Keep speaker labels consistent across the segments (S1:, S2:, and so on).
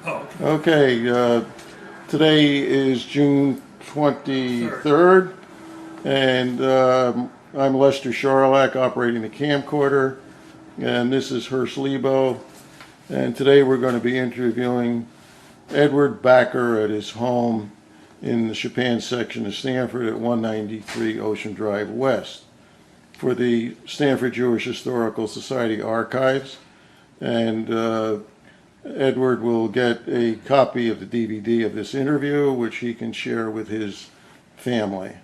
S1: Oh,
S2: Okay, today is June 23rd, and I'm Lester Charlack operating the camcorder, and this is Hersh Libo, and today we're going to be interviewing Edward Backer at his home in the Chopin section of Stanford at 193 Ocean Drive West for the Stanford Jewish Historical Society archives, and Edward will get a copy of the DVD of this interview, which he can share with his family.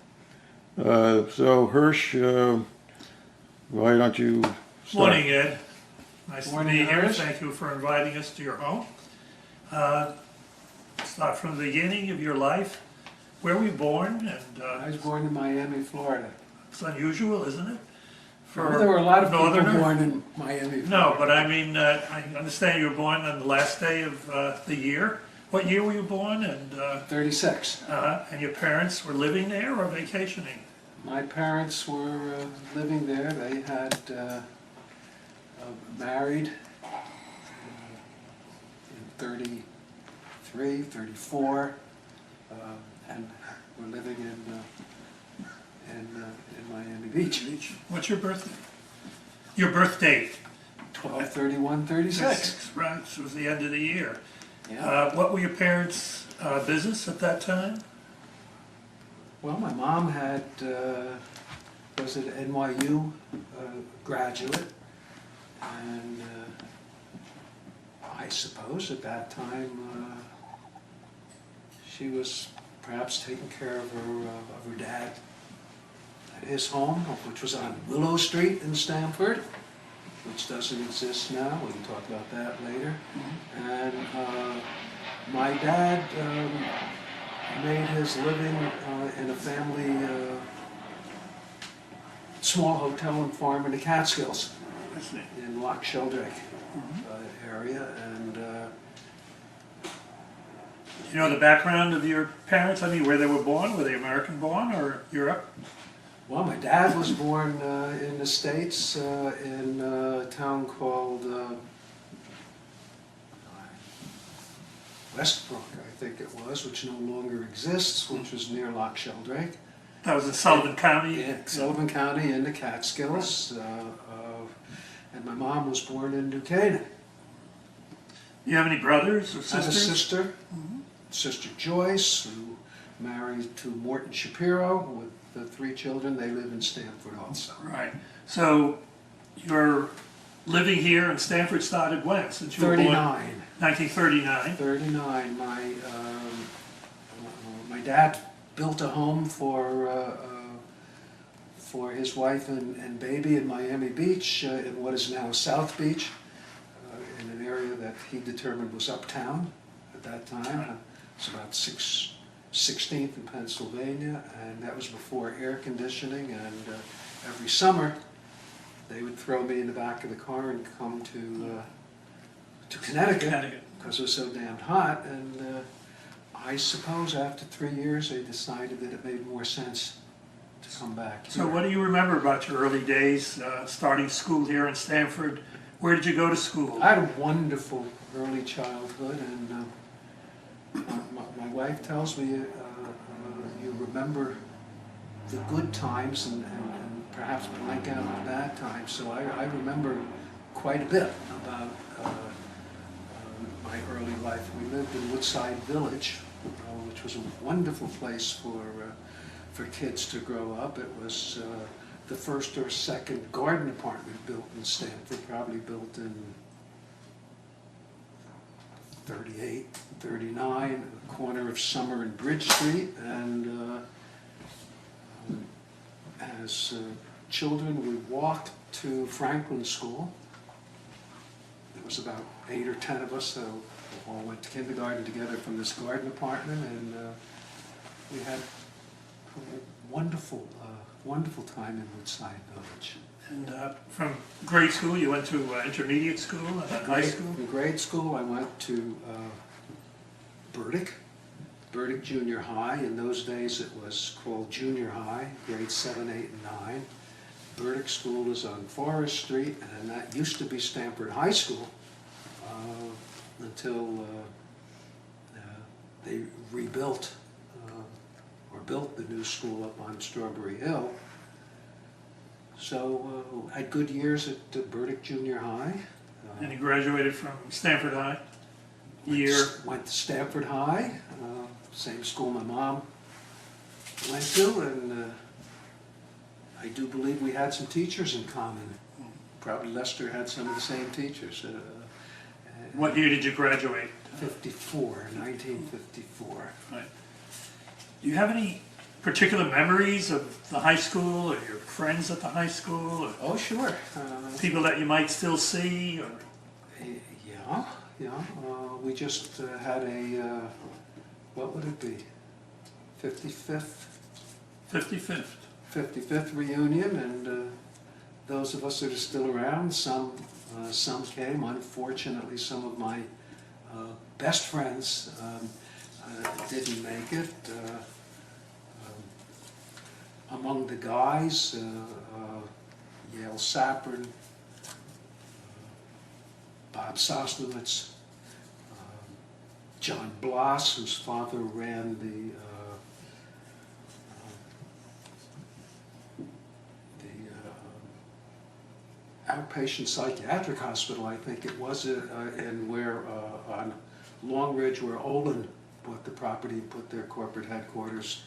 S2: So, Hersh, why don't you start?
S1: morning, Ed. Nice
S3: Morning,
S1: to be here.
S3: Hersh.
S1: Thank you for inviting us to your home. Start from the beginning of your life. Where were you born? And
S3: I was born in Miami, Florida.
S1: it's unusual, isn't it?
S3: Well, there were a lot of
S1: Northerner?
S3: people born in Miami.
S1: No, but I mean, I understand you were born on the last day of the year. What year were you born? And
S3: 36.
S1: and your parents were living there or vacationing?
S3: My parents were living there. They had married in 33, 34, and were living in Miami Beach.
S1: What's your birthday? Your birth date?
S3: 12/31/36.
S1: Right, so it was the end of the year.
S3: Yeah.
S1: What were your parents' business at that time?
S3: Well, my mom had was an NYU graduate, and I suppose at that time she was perhaps taking care of her dad at his home, which was on Willow Street in Stamford, which doesn't exist now. We can talk about that later. And my dad made his living in a family small hotel and farm in the Catskills
S1: I see.
S3: in Loch Sheldrake area. And
S1: You know the background of your parents? I mean, where they were born? Were they American born or Europe?
S3: well, my dad was born in the States in a town called Westbrook, I think it was, which no longer exists, which was near Loch Sheldrake.
S1: That was in Sullivan County.
S3: Yeah, Sullivan County in the Catskills. And my mom was born in New Canaan.
S1: Do you have any brothers or
S3: I have a
S1: sisters?
S3: sister, Sister Joyce, who married to Morton Shapiro with the 3 children. They live in Stanford also.
S1: Right. So your living here in Stanford started when? Since you were born?
S3: 39.
S1: 1939.
S3: 39. My dad built a home for his wife and baby in Miami Beach, in what is now South Beach, in an area that he determined was uptown at that time. It's about 16th in Pennsylvania, and that was before air conditioning. And every summer, they would throw me in the back of the car and come to Connecticut because it was so damn hot. And I suppose after 3 years, they decided that it made more sense to come back here.
S1: So what do you remember about your early days, starting school here in Stanford? Where did you go to school?
S3: I had a wonderful early childhood, and my wife tells me you remember the good times and perhaps blank out the bad times. So I remember quite a bit about my early life. We lived in Woodside Village, which was a wonderful place for kids to grow up. It was the first or second garden apartment built in Stanford, probably built in 38, 39, at the corner of Summer and Bridge Street. And as children, we walked to Franklin School. There was about 8 or 10 of us, so we all went to kindergarten together from this garden apartment, and we had a wonderful time in Woodside Village.
S1: And from grade school, you went to intermediate school and then high school?
S3: In grade school, I went to Burdick Junior High. In those days, it was called Junior High, grades 7, 8, and 9. Burdick School is on Forest Street, and that used to be Stanford High School until they rebuilt or built the new school up on Strawberry Hill. So had good years at Burdick Junior High.
S1: And you graduated from Stanford High? Year?
S3: Went to Stanford High, same school my mom went to, and I do believe we had some teachers in common. Probably Lester had some of the same teachers.
S1: What year did you graduate?
S3: 1954.
S1: Right. Do you have any particular memories of the high school or your friends at the high school or
S3: Oh, sure.
S1: people that you might still see? Or
S3: Yeah. We just had a, what would it be?
S1: 55th?
S3: 55th reunion, and those of us that are still around, some came. Unfortunately, some of my best friends didn't make it. Among the guys, Yale Sapern, Bob Soslowitz, John Bloss, whose father ran the outpatient psychiatric hospital, I think it was, and where on Long Ridge, where Olin bought the property and put their corporate headquarters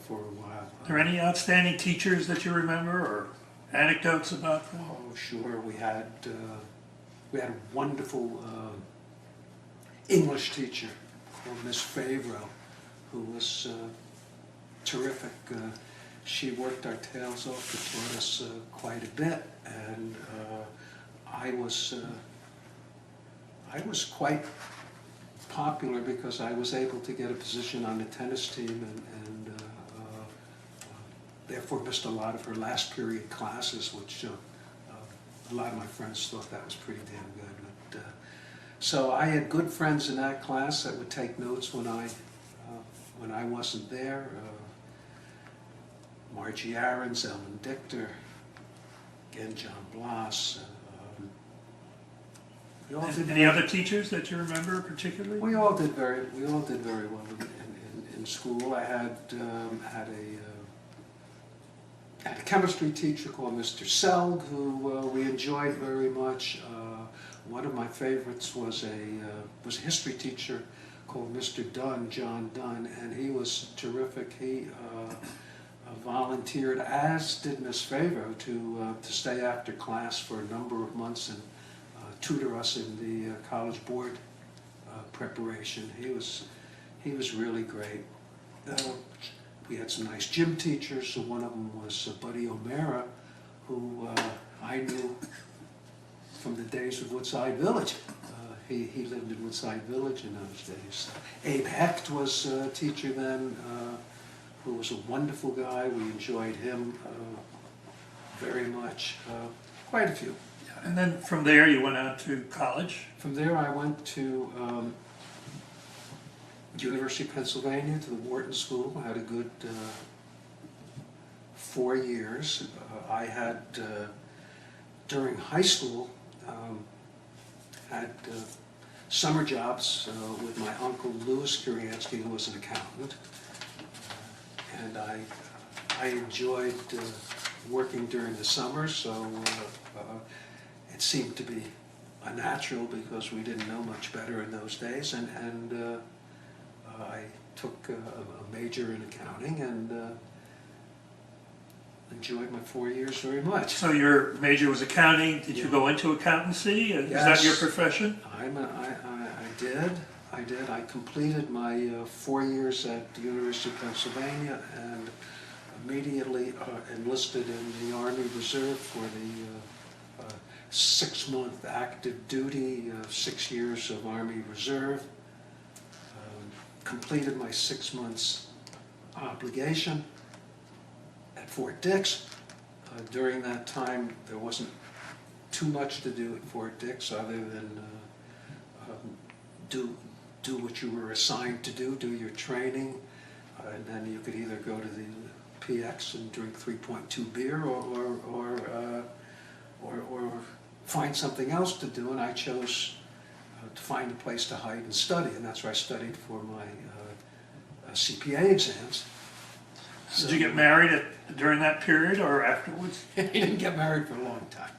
S3: for a while.
S1: Are there any outstanding teachers that you remember or anecdotes about them?
S3: Oh, sure. We had a wonderful English teacher called Miss Favreau, who was terrific. She worked our tails off and taught us quite a bit, and I was quite popular because I was able to get a position on the tennis team, and therefore missed a lot of her last period classes, which a lot of my friends thought that was pretty damn good. But, so I had good friends in that class that would take notes when I wasn't there. Margie Aarons, Ellen Dichter, again John Bloss.
S1: Any other teachers that you remember particularly?
S3: We all did very well in school. I had a chemistry teacher called Mr. Selg, who we enjoyed very much. One of my favorites was a history teacher called Mr. Dunn, John Dunn, and he was terrific. He volunteered, as did Miss Favreau, to stay after class for a number of months and tutor us in the college board preparation. He was really great. We had some nice gym teachers. So one of them was Buddy O'Mara, who I knew from the days of Woodside Village. He lived in Woodside Village in those days. Abe Hecht was a teacher then, who was a wonderful guy. We enjoyed him very much. Quite a few.
S1: And then from there you went out to college?
S3: From there I went to University of Pennsylvania, to the Wharton School. I had a good 4 years. I had, during high school, had summer jobs with my uncle Louis Kuriansky, who was an accountant. And I enjoyed working during the summer, so it seemed to be a natural because we didn't know much better in those days. And I took a major in accounting and enjoyed my 4 years very much.
S1: So your major was accounting. Did you go into accountancy? Is that your profession?
S3: I did. I completed my 4 years at the University of Pennsylvania and immediately enlisted in the Army Reserve for the 6-month active duty, 6 years of Army Reserve. Completed my 6 months obligation at Fort Dix. During that time, there wasn't too much to do at Fort Dix other than do what you were assigned to do your training, and then you could either go to the PX and drink 3.2 beer or find something else to do, and I chose to find a place to hide and study, and that's where I studied for my CPA exams.
S1: Did you get married during that period or afterwards?
S3: He didn't get married for a long time.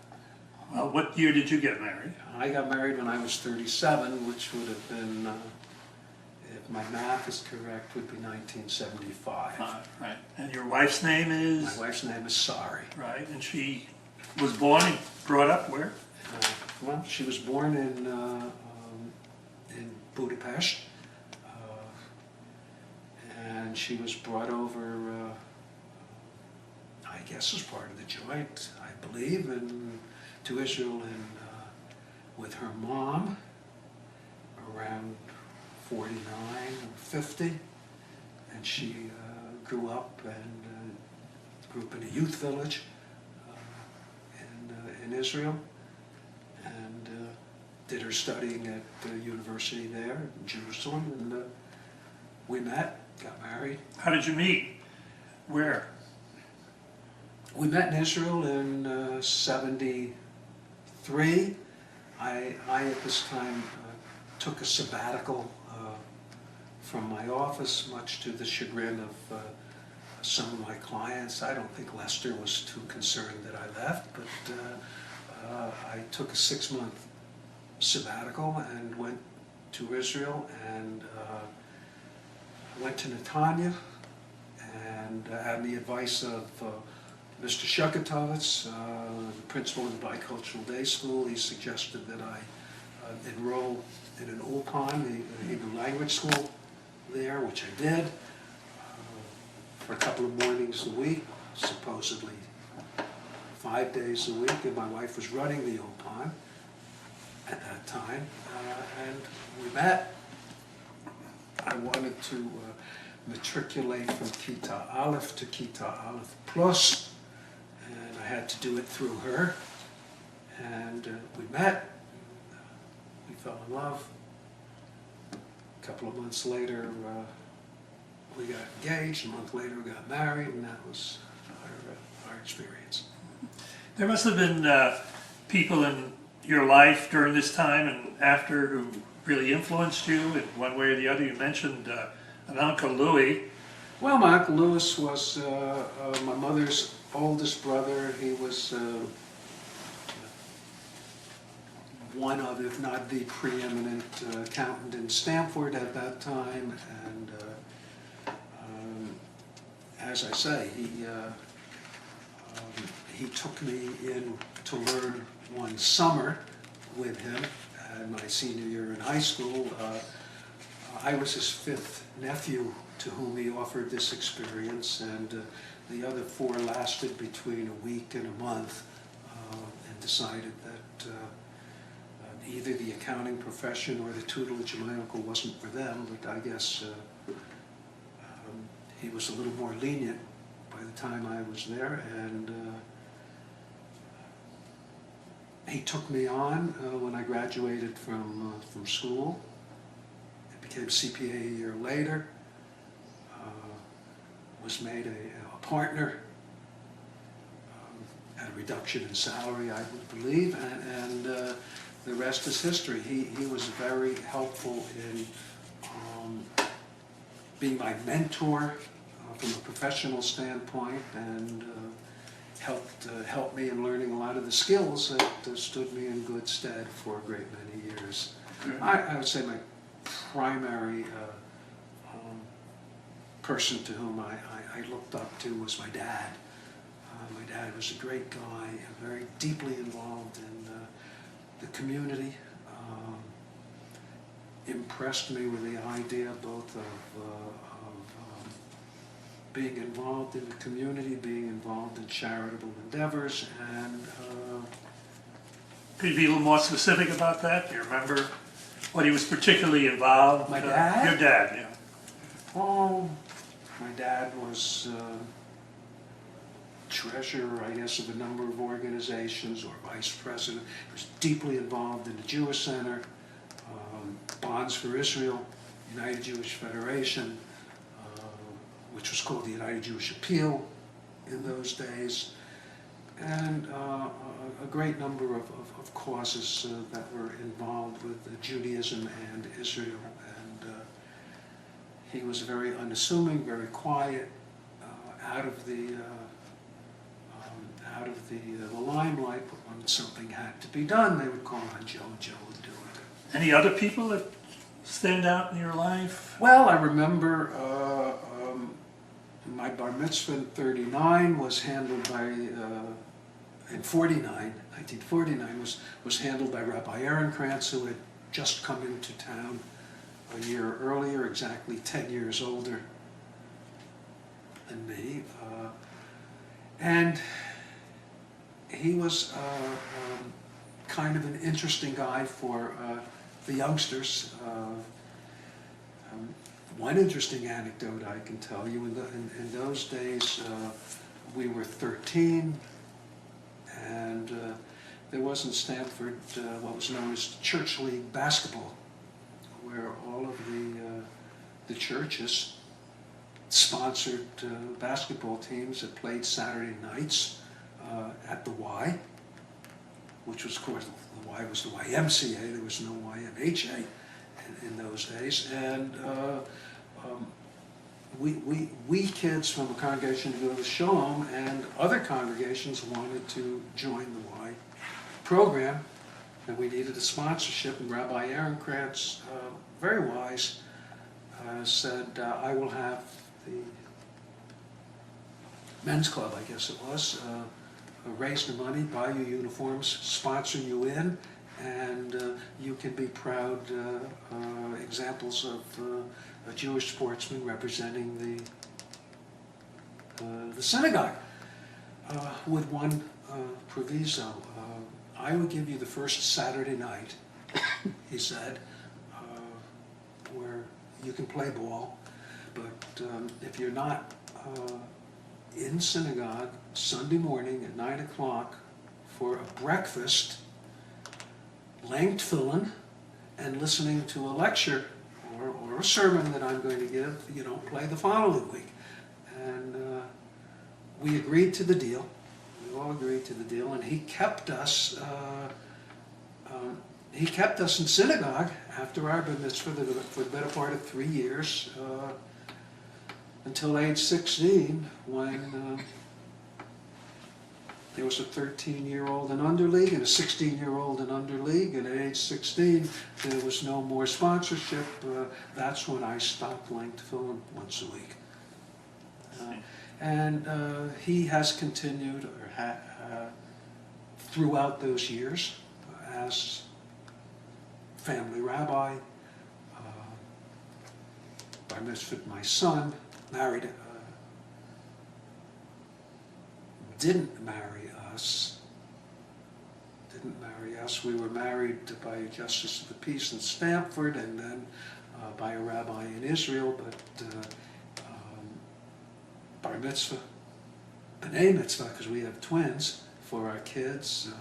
S1: Well, what year did you get married?
S3: I got married when I was 37, which would have been, if my math is correct, would be 1975.
S1: Right. And your wife's name is?
S3: My wife's name is Sari.
S1: Right, and she was born and brought up where?
S3: Well, she was born in Budapest, and she was brought over, I guess as part of the joint, I believe, to Israel with her mom around 49 or 50, and she grew up in a youth village in Israel, and did her studying at the university there in Jerusalem, and we met, got married.
S1: How did you meet? Where?
S3: We met in Israel in 73. I at this time took a sabbatical from my office, much to the chagrin of some of my clients. I don't think Lester was too concerned that I left, but I took a 6-month sabbatical and went to Israel and went to Netanya, and had the advice of Mr. Shukatovitz, the principal of the Bicultural Day School. He suggested that I enroll in an Ulpan, the Hebrew language school there, which I did for a couple of mornings a week, supposedly 5 days a week, and my wife was running the Ulpan at that time, and we met. I wanted to matriculate from Kita Aleph to Kita Aleph Plus, and I had to do it through her, and we met, we fell in love. A couple of months later, we got engaged. A month later, we got married, and that was our experience.
S1: There must have been people in your life during this time and after who really influenced you in one way or the other. You mentioned an Uncle Louis.
S3: Well, my Uncle Louis was my mother's oldest brother. He was one of, if not the preeminent accountant in Stamford at that time, and as I say, he took me in to learn one summer with him in my senior year in high school. I was his 5th nephew to whom he offered this experience, and the other 4 lasted between a week and a month, and decided that either the accounting profession or the tutelage of my uncle wasn't for them, but I guess he was a little more lenient by the time I was there, and he took me on when I graduated from school. I became CPA a year later, was made a partner at a reduction in salary, I would believe, and the rest is history. He was very helpful in being my mentor from a professional standpoint, and helped me in learning a lot of the skills that stood me in good stead for a great many years. I would say my primary person to whom I looked up to was my dad. My dad was a great guy, very deeply involved in the community. Impressed me with the idea both of being involved in the community, being involved in charitable endeavors, and
S1: Could you be a little more specific about that? Do you remember what he was particularly involved?
S3: My dad?
S1: Your dad, yeah.
S3: oh, my dad was treasurer, I guess, of a number of organizations, or vice president. He was deeply involved in the Jewish Center, Bonds for Israel, United Jewish Federation, which was called the United Jewish Appeal in those days, and a great number of causes that were involved with Judaism and Israel. And He was very unassuming, very quiet, out of the limelight. But when something had to be done, they would call on Joe, and Joe would do it.
S1: Any other people that stand out in your life?
S3: Well, I remember my bar mitzvah in '39 was handled by, in 1949 was handled by Rabbi Ehrenkrantz, who had just come into town a year earlier, exactly 10 years older than me. And he was kind of an interesting guy for the youngsters. One interesting anecdote I can tell you, in those days we were 13, and there was in Stanford what was known as Church League basketball, where all of the churches sponsored basketball teams that played Saturday nights at the Y, which was, of course, the Y was the YMCA. There was no YMHA in those days, and we kids from a congregation to go to Shalom and other congregations wanted to join the Y program, and we needed a sponsorship, and Rabbi Ehrenkrantz, very wise, said, I will have the men's club, I guess it was, raise the money, buy you uniforms, sponsor you in, and you can be proud examples of a Jewish sportsman representing the synagogue, with one proviso. I would give you the first Saturday night, he said, where you can play ball, but if you're not in synagogue Sunday morning at 9 o'clock for a breakfast, laying tefillin, and listening to a lecture or a sermon that I'm going to give, you don't play the following week. And we agreed to the deal. We all agreed to the deal, and he kept us. He kept us in synagogue after our bar mitzvah for the better part of 3 years, until age 16, when there was a 13-year-old and under league and a 16-year-old and under league, and at age 16 there was no more sponsorship. That's when I stopped laying tefillin once a week. And he has continued throughout those years as family rabbi, bar mitzvahed my son, married, didn't marry us. We were married by a justice of the peace in Stanford, and then by a rabbi in Israel, but bar mitzvah, b'nai mitzvah, because we have twins, for our kids,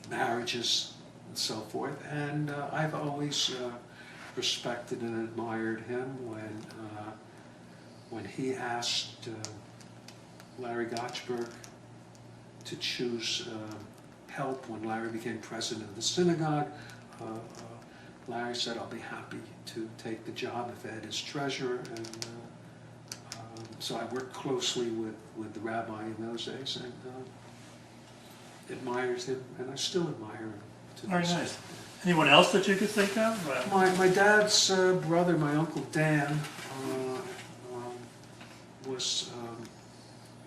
S3: marriages, and so forth. And I've always respected and admired him when he asked Larry Gotchberg to choose help when Larry became president of the synagogue. Larry said, I'll be happy to take the job if Ed is treasurer. And so I worked closely with the rabbi in those days, and admired him, and I still admire him.
S1: Very nice. Anyone else that you could think of?
S3: My dad's brother, my Uncle Dan, was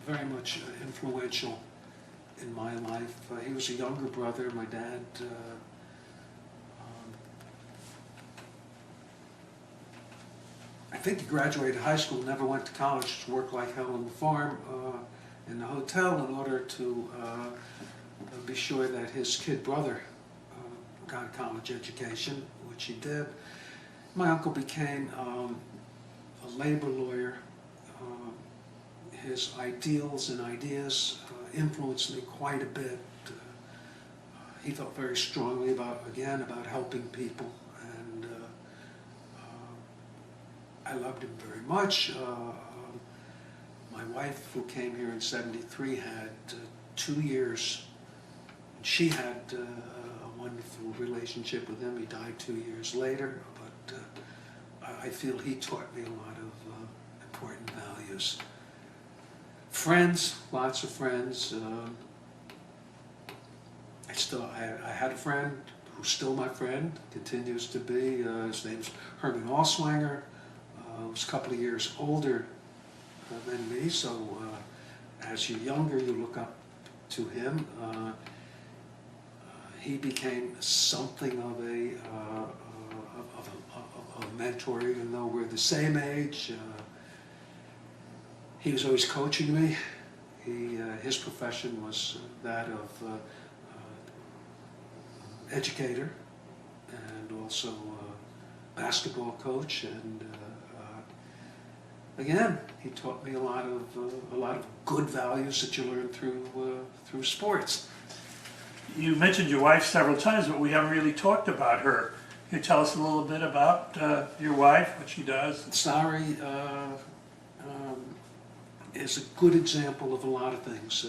S3: very much influential in my life. He was a younger brother. My dad I think he graduated high school, never went to college, just worked like hell on the farm, in the hotel, in order to be sure that his kid brother got a college education, which he did. My uncle became a labor lawyer. His ideals and ideas influenced me quite a bit. He felt very strongly about helping people, and I loved him very much. My wife, who came here in '73, had 2 years. She had a wonderful relationship with him. He died 2 years later, but I feel he taught me a lot of important values. Friends, lots of friends. I had a friend who's still my friend, continues to be. His name's Herman Allswanger. Was a couple of years older than me, so as you're younger, you look up to him. He became something of a mentor, even though we're the same age. He was always coaching me. His profession was that of educator and also basketball coach, and again, he taught me a lot of good values that you learn through sports.
S1: You mentioned your wife several times, but we haven't really talked about her. Can you tell us a little bit about your wife, what she does?
S3: Sari is a good example of a lot of things.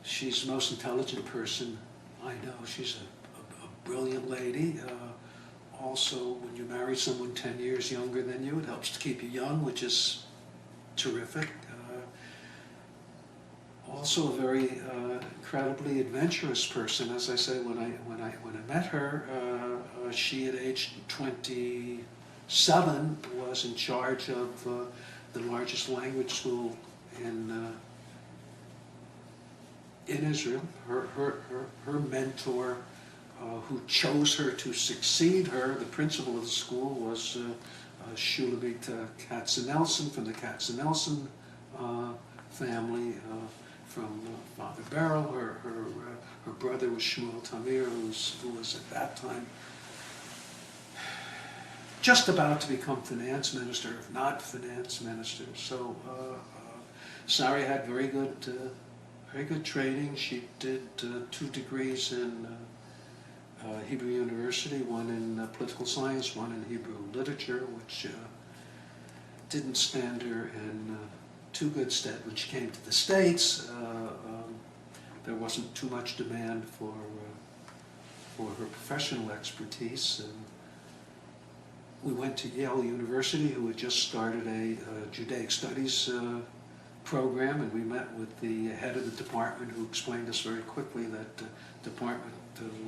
S3: She's the most intelligent person I know. She's a brilliant lady. Also, when you marry someone 10 years younger than you, it helps to keep you young, which is terrific. Also a very incredibly adventurous person. As I say, when I met her, she at age 27 was in charge of the largest language school in Israel. Her mentor, who chose her to succeed her, the principal of the school, was Shulamit Katzenelson from the Katzenelson family. From Father Beryl. Her brother was Shmuel Tamir, who was at that time just about to become finance minister, if not finance minister. So Sari had very good training. She did 2 degrees in Hebrew University, one in political science, one in Hebrew literature, which didn't stand her in too good stead when she came to the States. There wasn't too much demand for her professional expertise. We went to Yale University, who had just started a Judaic Studies program, and we met with the head of the department, who explained us very quickly that the department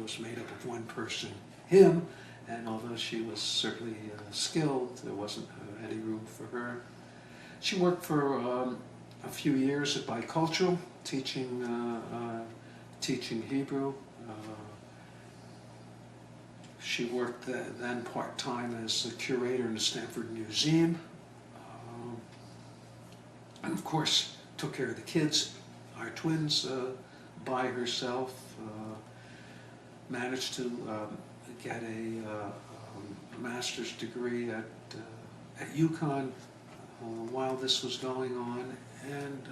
S3: was made up of one person, him, and although she was certainly skilled, there wasn't any room for her. She worked for a few years at Bicultural, teaching Hebrew. She worked then part-time as a curator in the Stanford Museum. And of course, took care of the kids, our twins, by herself. Managed to get a master's degree at UConn while this was going on, and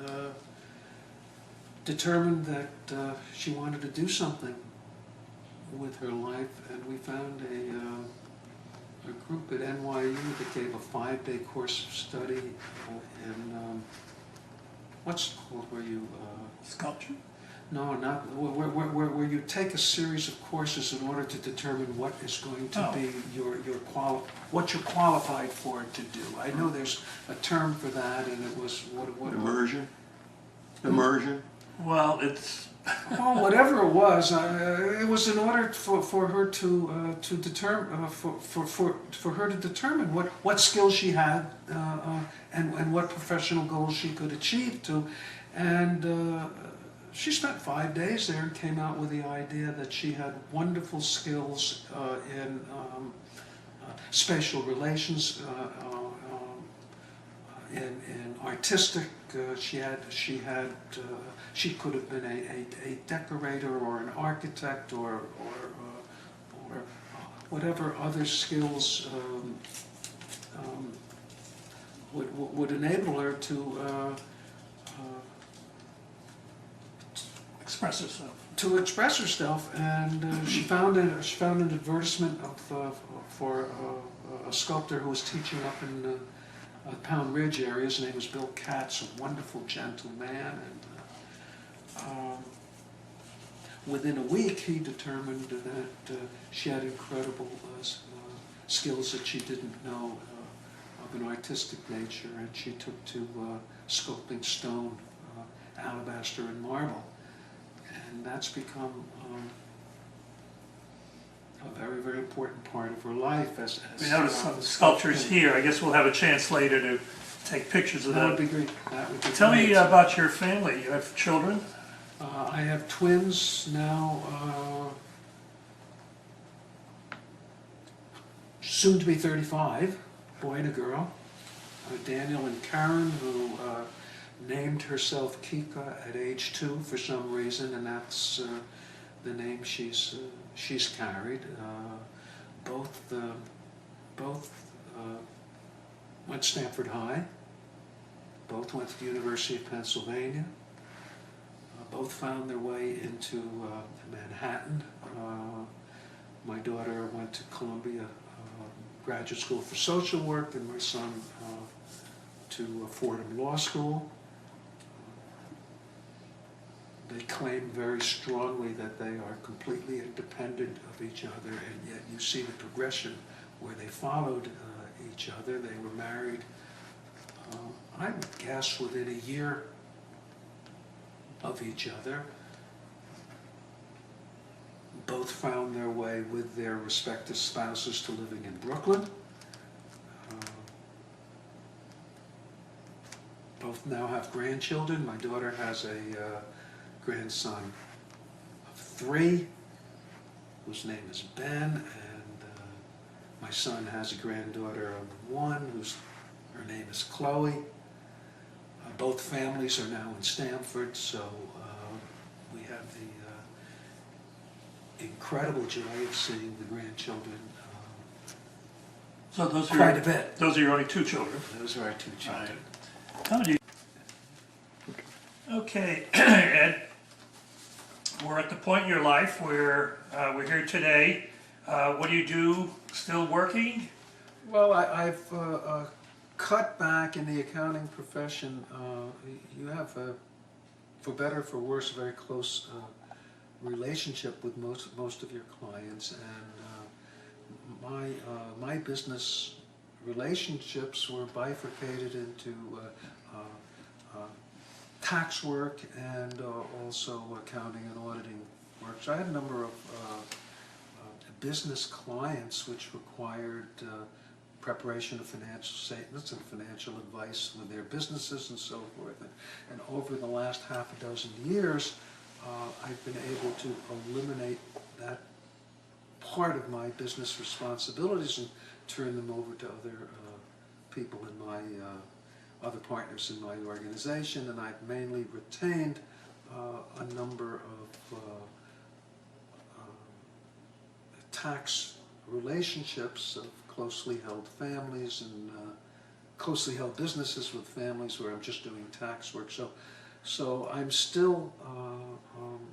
S3: determined that she wanted to do something with her life, and we found a group at NYU that gave a 5-day course of study in what's it called where you
S1: Sculpture?
S3: no, not where you take a series of courses in order to determine what is going to be what you're qualified for to do. I know there's a term for that, and it was what
S2: Immersion? Immersion?
S1: Well, it's
S3: well, whatever it was in order for her to determine for her to determine what skills she had and what professional goals she could achieve to, and she spent 5 days there and came out with the idea that she had wonderful skills in spatial relations, in artistic. She could have been a decorator or an architect or whatever other skills would enable her to
S1: express herself.
S3: To express herself, and she found an advertisement for a sculptor who was teaching up in Pound Ridge area. His name was Bill Katz, a wonderful, gentle man, and within a week he determined that she had incredible skills that she didn't know of an artistic nature, and she took to sculpting stone, alabaster, and marble. And that's become a very, very important part of her life.
S1: We noticed some sculptures here. I guess we'll have a chance later to take pictures of
S3: That would
S1: that.
S3: be great. That would be
S1: Tell me
S3: great.
S1: about your family. You have children?
S3: I have twins now, soon to be 35, boy and a girl. Daniel and Karen, who named herself Kika at age 2 for some reason, and that's the name she's carried. Both went to Stanford High. Both went to the University of Pennsylvania. Both found their way into Manhattan. My daughter went to Columbia Graduate School for Social Work, and my son to Fordham Law School. They claim very strongly that they are completely independent of each other, and yet you see the progression where they followed each other. They were married, I would guess, within a year of each other. Both found their way with their respective spouses to living in Brooklyn. Both now have grandchildren. My daughter has a grandson of 3, whose name is Ben, and my son has a granddaughter of 1, her name is Chloe. Both families are now in Stanford, so we have the incredible joy of seeing the grandchildren
S1: So those are
S3: quite a bit.
S1: Those are your only 2 children.
S3: Those are our 2 children.
S1: How do you? Okay, Ed, we're at the point in your life where we're here today. What do you do? Still working?
S3: Well, I've cut back in the accounting profession. You have, for better or for worse, a very close relationship with most of your clients, and my business relationships were bifurcated into tax work and also accounting and auditing work. So I had a number of business clients which required preparation of financial statements and financial advice with their businesses and so forth. And over the last half a dozen years, I've been able to eliminate that part of my business responsibilities and turn them over to other people in my other partners in my organization, and I've mainly retained a number of tax relationships of closely held families and closely held businesses with families where I'm just doing tax work. So I'm still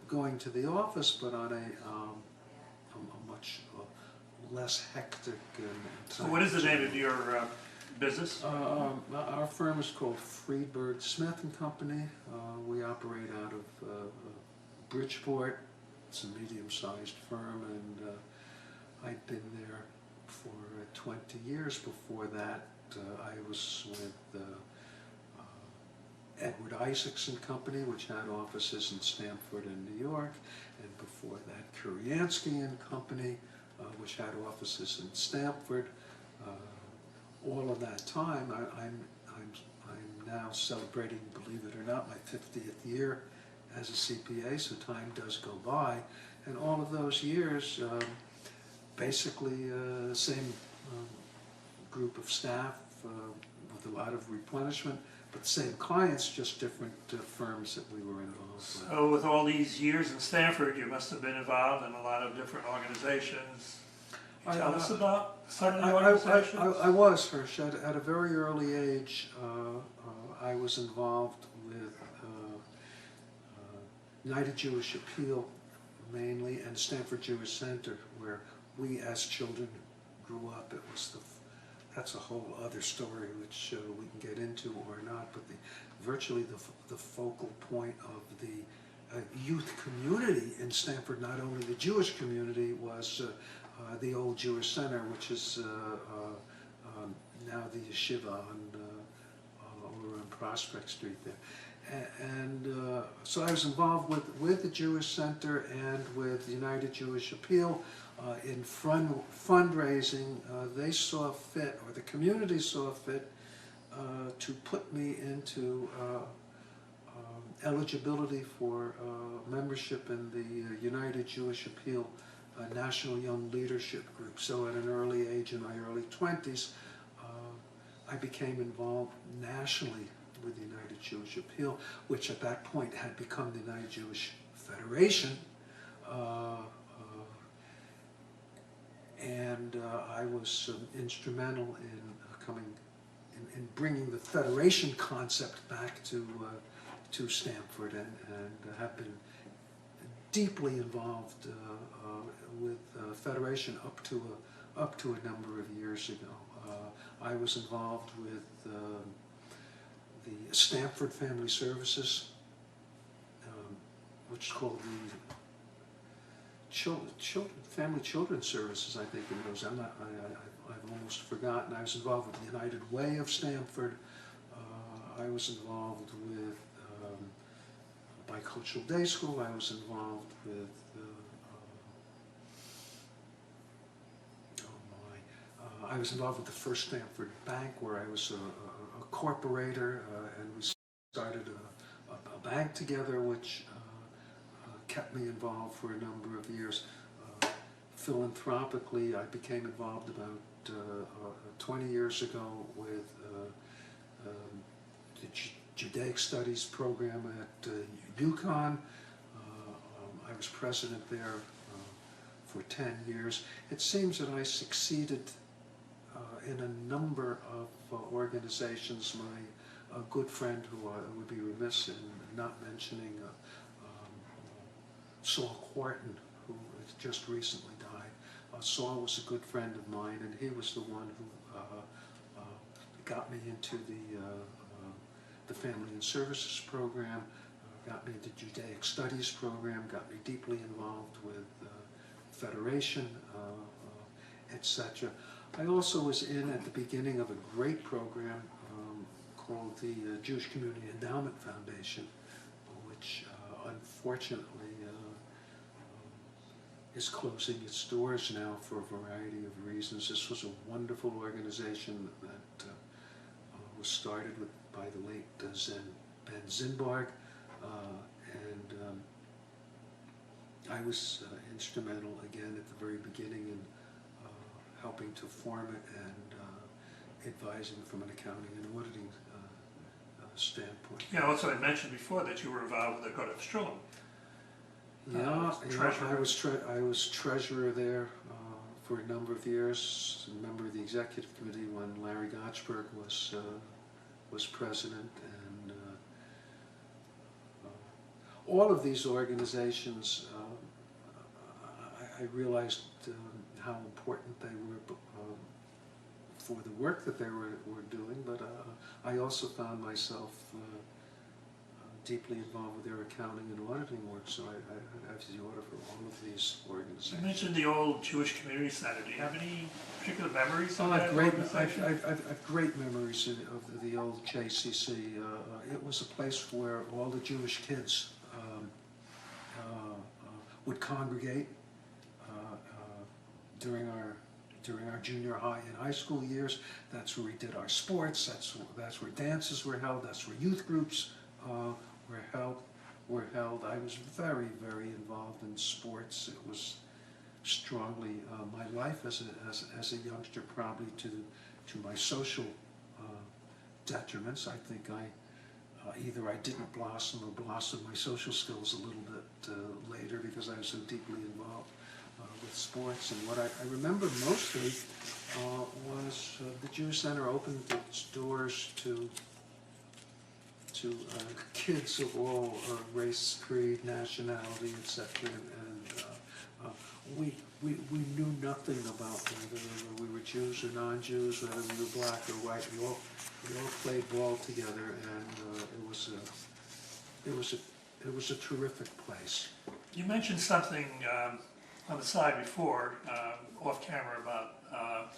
S3: going to the office, but on a much less hectic and
S1: So what is the name of your business?
S3: our firm is called Friedberg Smith and Company. We operate out of Bridgeport. It's a medium-sized firm, and I've been there for 20 years. Before that, I was with Edward Isaacson Company, which had offices in Stamford and New York, and before that, Kuryansky and Company, which had offices in Stamford. All of that time, I'm now celebrating, believe it or not, my 50th year as a CPA, so time does go by. And all of those years, basically the same group of staff with a lot of replenishment, but same clients, just different firms that we were involved with.
S1: So with all these years in Stanford, you must have been involved in a lot of different organizations. Tell us about some of the organizations.
S3: I was, Hersh. At a very early age, I was involved with United Jewish Appeal, mainly, and Stanford Jewish Center, where we as children grew up. That's a whole other story, which we can get into or not, but virtually the focal point of the youth community in Stanford, not only the Jewish community, was the old Jewish Center, which is now the yeshiva over on Prospect Street there. And so I was involved with the Jewish Center and with the United Jewish Appeal in fundraising. They saw fit, or the community saw fit, to put me into eligibility for membership in the United Jewish Appeal National Young Leadership Group. So at an early age, in my early 20s, I became involved nationally with the United Jewish Appeal, which at that point had become the United Jewish Federation. And I was instrumental in bringing the federation concept back to Stamford, and have been deeply involved with federation up to a number of years ago. I was involved with the Stamford Family Services, which is called the Family Children's Services, I think it was. I've almost forgotten. I was involved with the United Way of Stamford. I was involved with Bicultural Day School. I was involved with I was involved with the First Stamford Bank, where I was a corporator, and we started a bank together, which kept me involved for a number of years. Philanthropically, I became involved about 20 years ago with the Judaic Studies program at UConn. I was president there for 10 years. It seems that I succeeded in a number of organizations. My good friend, who I would be remiss in not mentioning, Saul Quarton, who has just recently died. Saul was a good friend of mine, and he was the one who got me into the Family and Services program, got me into the Judaic Studies program, got me deeply involved with Federation, etc. I also was in at the beginning of a great program called the Jewish Community Endowment Foundation, which unfortunately is closing its doors now for a variety of reasons. This was a wonderful organization that was started by the late Ben Zinbarg, and I was instrumental again at the very beginning in helping to form it and advising from an accounting and auditing standpoint.
S1: Yeah, also I mentioned before that you were involved with the Goddard Strom.
S3: I was treasurer there for a number of years, a member of the executive committee when Larry Gotchberg was president, and all of these organizations, I realized how important they were for the work that they were doing, but I also found myself deeply involved with their accounting and auditing work, so I have the order for all of these organizations.
S1: You mentioned the old Jewish Community Center. Do you have any particular memories of
S3: I
S1: that
S3: have
S1: organization?
S3: I've great memories of the old JCC. It was a place where all the Jewish kids would congregate during our junior high and high school years. That's where we did our sports. That's where dances were held. That's where youth groups were held. I was very, very involved in sports. It was strongly my life as a youngster, probably to my social detriments. I think either I didn't blossom or blossomed my social skills a little bit later, because I was so deeply involved with sports. And what I remember mostly was the Jewish Center opened its doors to kids of all race, creed, nationality, etc. And we knew nothing about whether we were Jews or non-Jews, whether we were black or white. We all played ball together, and it was a terrific place.
S1: You mentioned something on the side before, off camera, about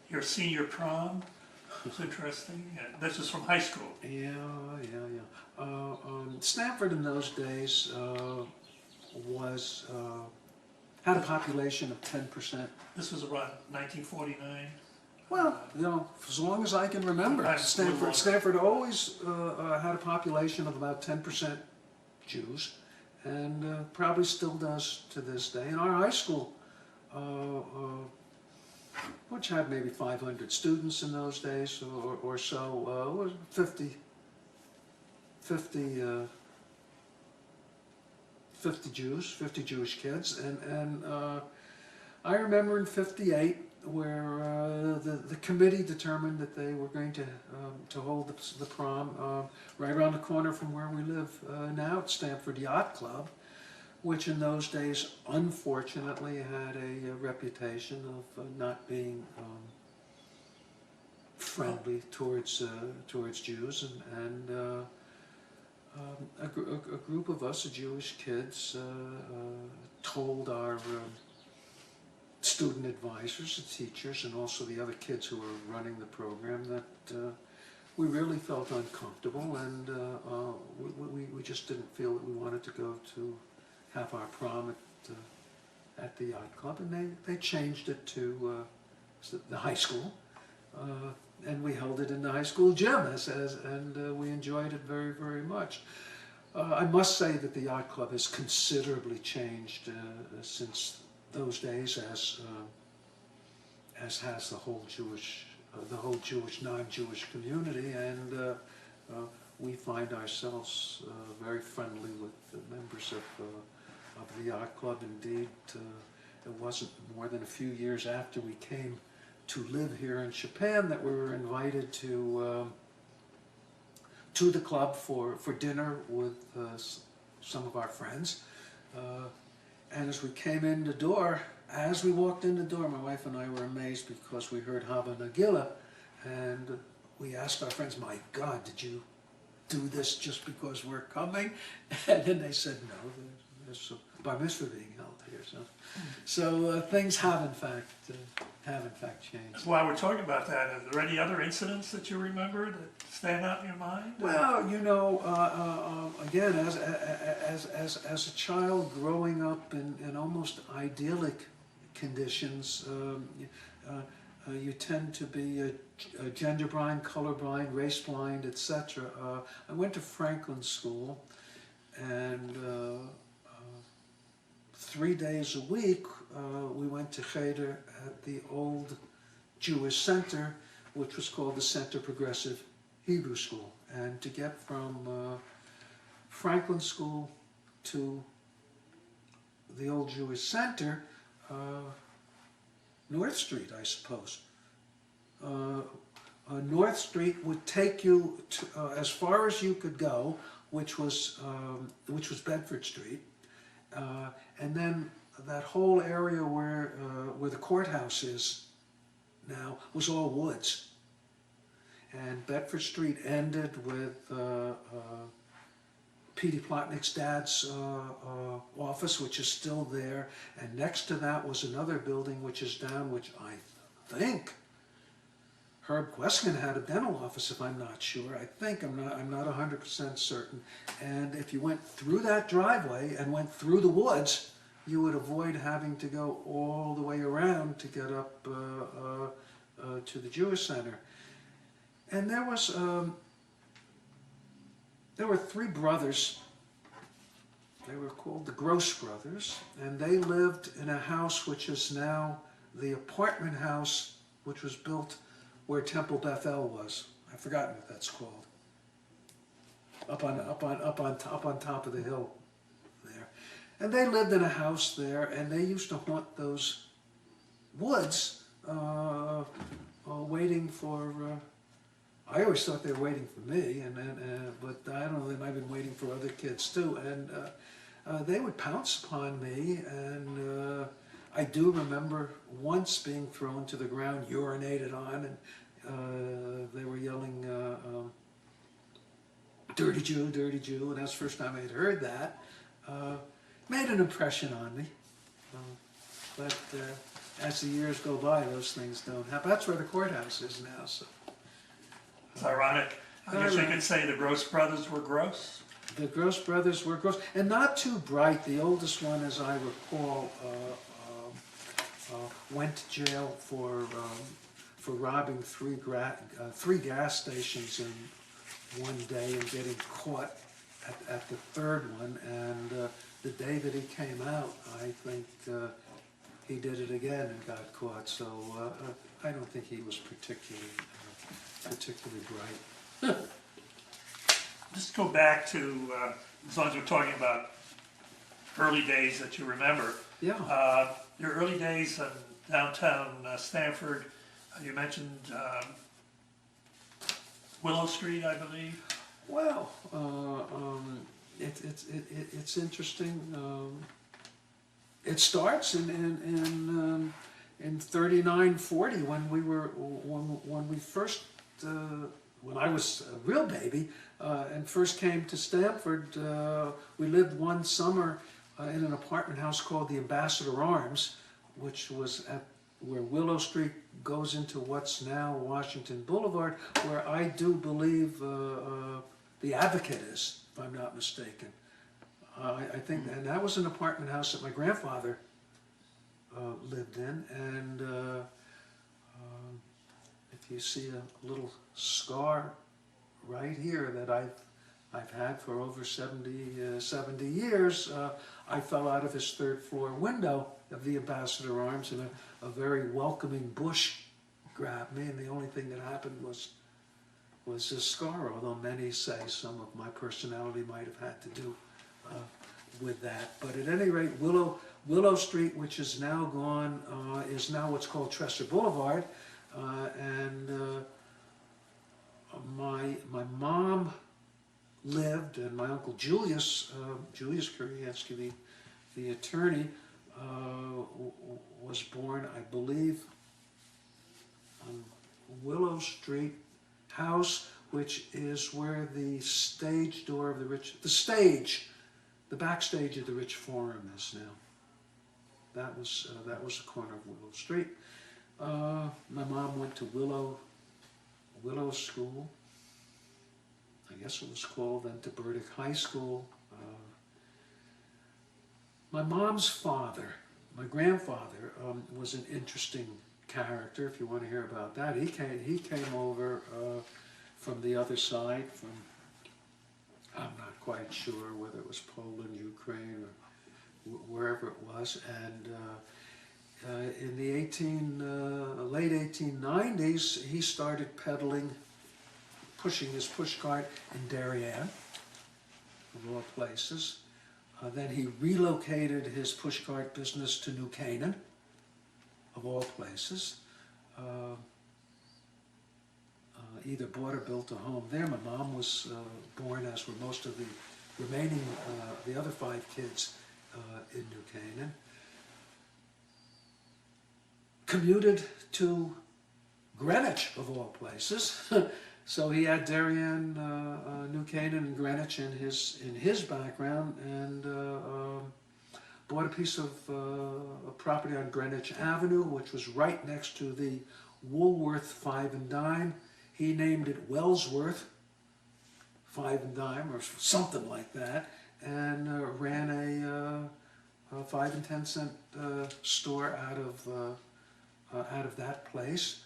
S1: your senior prom. It was interesting. This is from high school.
S3: Stanford in those days was had a population of 10%.
S1: This was around 1949.
S3: Well, as long as I can remember, Stanford always had a population of about 10% Jews, and probably still does to this day. And our high school, which had maybe 500 students in those days or so, was 50 Jews, 50 Jewish kids, and I remember in '58 where the committee determined that they were going to hold the prom right around the corner from where we live now at Stanford Yacht Club, which in those days unfortunately had a reputation of not being friendly towards Jews, and a group of us, Jewish kids, told our student advisors, the teachers, and also the other kids who were running the program that we really felt uncomfortable, and we just didn't feel that we wanted to go to have our prom at the yacht club, and they changed it to the high school, and we held it in the high school gym, and we enjoyed it very, very much. I must say that the yacht club has considerably changed since those days, as has the whole Jewish non-Jewish community, and we find ourselves very friendly with the members of the yacht club. Indeed, it wasn't more than a few years after we came to live here in Japan that we were invited to the club for dinner with some of our friends. And as we came in the door, as we walked in the door, my wife and I were amazed because we heard Hava Nagila, and we asked our friends, "My God, did you do this just because we're coming?" And then they said, "No, there's a bar mitzvah being held here." So things have in fact changed.
S1: While we're talking about that, are there any other incidents that you remember that stand out in your mind?
S3: Well, again, as a child growing up in almost idyllic conditions, you tend to be gender blind, color blind, race blind, etc. I went to Franklin School, and 3 days a week we went to Cheder at the old Jewish Center, which was called the Center Progressive Hebrew School. And to get from Franklin School to the old Jewish Center, North Street, I suppose. North Street would take you to, as far as you could go, which was Bedford Street, and then that whole area where the courthouse is now was all woods. And Bedford Street ended with P.D. Plotnick's dad's office, which is still there, and next to that was another building which is down, which I think Herb Kweskin had a dental office, if I'm not sure. I'm not 100% certain. And if you went through that driveway and went through the woods, you would avoid having to go all the way around to get up to the Jewish Center. And there were three brothers. They were called the Gross Brothers, and they lived in a house which is now the apartment house which was built where Temple Bethel was. I've forgotten what that's called. Up on top of the hill there. And they lived in a house there, and they used to haunt those woods, waiting for. I always thought they were waiting for me, but I don't know. They might have been waiting for other kids too, and they would pounce upon me, and I do remember once being thrown to the ground, urinated on, and they were yelling, "Dirty Jew, dirty Jew," and that's the first time I had heard that. Made an impression on me. But as the years go by, those things don't happen. That's where the courthouse is now, so.
S1: It's ironic. I guess you could say the Gross brothers were gross.
S3: The Gross brothers were gross, and not too bright. The oldest one, as I recall, went to jail for robbing three gas stations in one day and getting caught at the third one. And the day that he came out, I think he did it again and got caught. So I don't think he was particularly bright.
S1: Just go back to, as long as we're talking about early days that you remember.
S3: Yeah.
S1: Your early days in downtown Stamford, you mentioned Willow Street, I believe.
S3: Well, it's interesting. It starts in 39-40 when I was a real baby and first came to Stamford. We lived one summer in an apartment house called the Ambassador Arms, which was at where Willow Street goes into what's now Washington Boulevard, where I do believe the Advocate is, if I'm not mistaken. I think, and that was an apartment house that my grandfather lived in, and if you see a little scar right here that I've had for over 70 years, I fell out of his third floor window of the Ambassador Arms, and a very welcoming bush grabbed me, and the only thing that happened was this scar, although many say some of my personality might have had to do with that. But at any rate, Willow Street, which is now gone, is now what's called Tresser Boulevard, and my mom lived, and my uncle Julius Kuryansky, the attorney, was born, I believe, on Willow Street House, which is where the stage door of the backstage of the Rich Forum is now. That was the corner of Willow Street. My mom went to Willow School. I guess it was called then to Burdick High School. My mom's father, my grandfather, was an interesting character. If you want to hear about that, he came over from the other side, from I'm not quite sure whether it was Poland, Ukraine, or wherever it was, and in the late 1890s, he started pushing his pushcart in Darien, of all places. Then he relocated his pushcart business to New Canaan, of all places. Either bought or built a home there. My mom was born, as were most of the remaining, the other 5 kids in New Canaan. Commuted to Greenwich, of all places. So he had Darien, New Canaan, and Greenwich in his background, and bought a piece of property on Greenwich Avenue, which was right next to the Woolworth 5 and Dime. He named it Wellsworth 5 and Dime, or something like that, and ran a 5 and 10 cent store out of that place.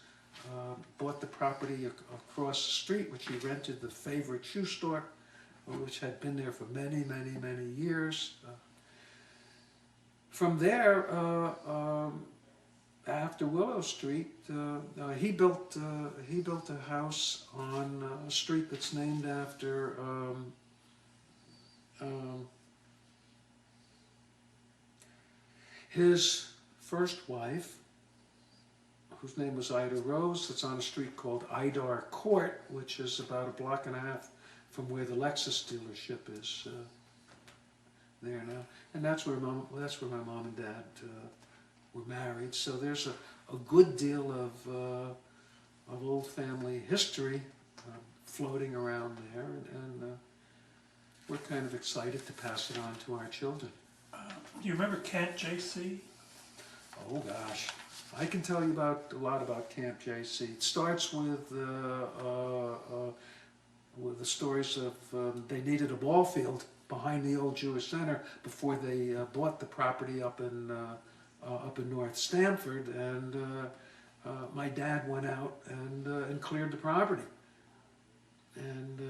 S3: Bought the property across the street, which he rented the Favorite Shoe Store, which had been there for many, many, many years. From there, after Willow Street, he built a house on a street that's named after his first wife, whose name was Ida Rose. It's on a street called Idar Court, which is about a block and a half from where the Lexus dealership is there now. And that's where my mom and dad were married. So there's a good deal of old family history floating around there, and we're kind of excited to pass it on to our children.
S1: Do you remember Kent J.C.?
S3: Oh gosh, I can tell you about a lot about Camp JC. It starts with the stories of they needed a ball field behind the old Jewish Center before they bought the property up in North Stamford, and my dad went out and cleared the property. And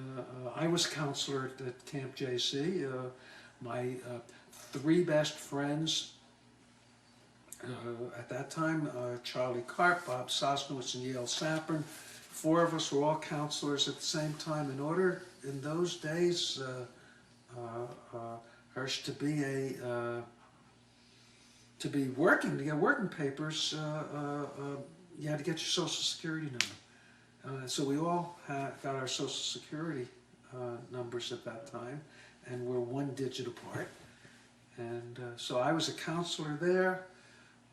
S3: I was counselor at Camp JC. My three best friends at that time, Charlie Karp, Bob Sosnowitz, and Yale Sapern. Four of us were all counselors at the same time. In order, in those days, Hersh, to get working papers, you had to get your Social Security number. So we all got our Social Security numbers at that time, and we're one digit apart. And so I was a counselor there.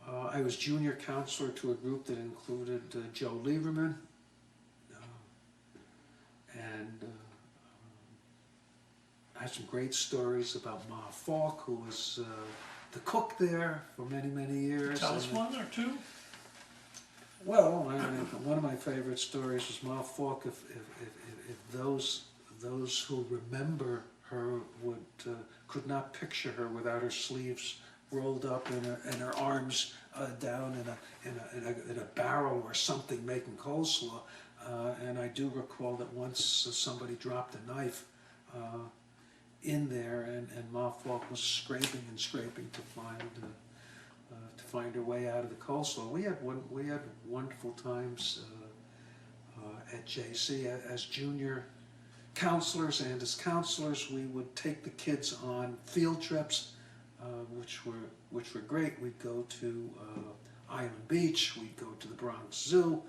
S3: I was junior counselor to a group that included Joe Lieberman, and I had some great stories about Ma Falk, who was the cook there for many, many years.
S1: Tell us one or two.
S3: Well, one of my favorite stories was Ma Falk. If those who remember her could not picture her without her sleeves rolled up and her arms down in a barrel or something making coleslaw. And I do recall that once somebody dropped a knife in there, and Ma Falk was scraping and scraping to find her way out of the coleslaw. We had wonderful times at JC as junior counselors, and as counselors we would take the kids on field trips, which were great. We'd go to Island Beach, we'd go to the Bronx Zoo,